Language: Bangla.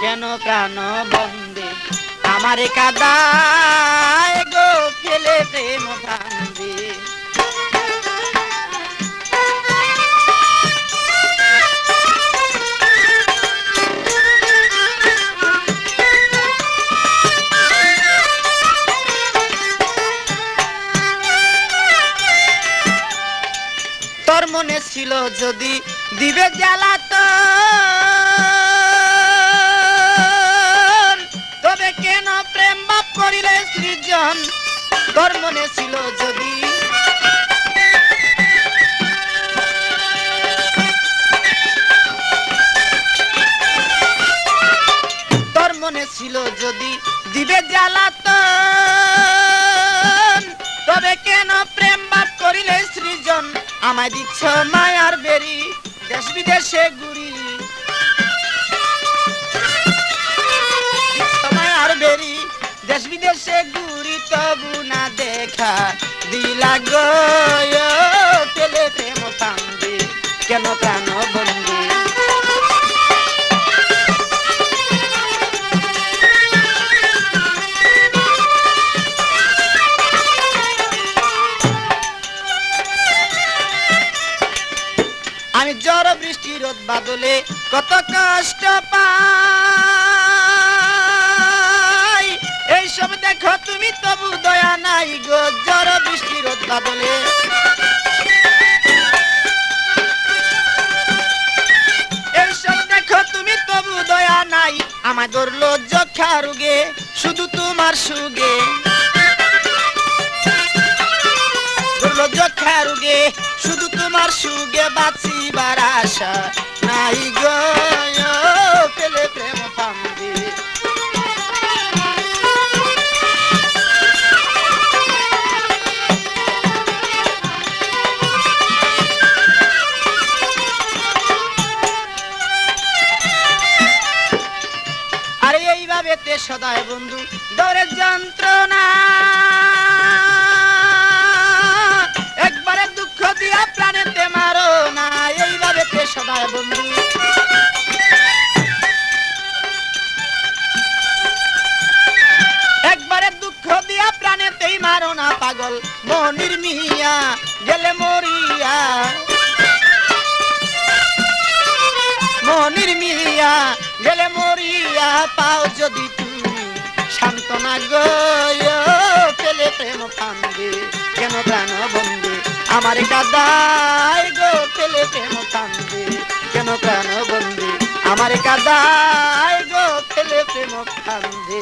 কেন প্রাণ বন্দে আমারে কাদায় গো ফেলে প্রেম ফান্দে। তোর মনে ছিল যদি দিবে জ্বালাতন, তবে কেন প্রেম বাপ করিলে সৃজন। তোর মনে ছিল যদি তোর মনে ছিল যদি দিবে জ্বালাতন, তবে কেন প্রেম বাপ করিলে সৃজন। আমায় দিচ্ছ মায়ার বেরি দেশ বিদেশে ঘুরি, মায়ার বেরি দেশ বিদেশে ঘুরি, তবু না দেখা দিলা গো পেলে প্রেম ফান্দে কেন প্রাণ বন্দে। আমি ঝড় বৃষ্টি রোদ বাদলে কত কষ্ট পাই, এইসব দেখো তুমি তবু দয়া নাই গো। ঝড় বৃষ্টি রোদ বাদলে এইসব দেখো তুমি তবু দয়া নাই। আমার ধরলো যক্ষা রোগে শুধু তোমার সুগে, ধরলো যক্ষা রোগে শুধু তোমার সুগে, বাঁচিবার আশা নাই গো পেলে প্রেম ফান্দে। আরে এইভাবে তে সদায় বন্ধু দরের যন্ত্রণা, একবারে দুঃখ দিয়া প্রাণেতে মারো না। এইভাবে তে সদায় বন্ধু একবারে দুঃখ দিয়া প্রাণেতেই মারো না। পাগল মনির মিয়া গেলে মরিয়া, মনির মিয়া গেলে মরিয়া, পাও যদি তুমি সান্ত্বনা গো পেলে প্রেম ফান্দে কেন প্রাণ বন্দে আমার কাদায় গো পেলে প্রেম ফান্দে কেন প্রাণ বন্দে আমার কাদায় গো পেলে প্রেম ফান্দে।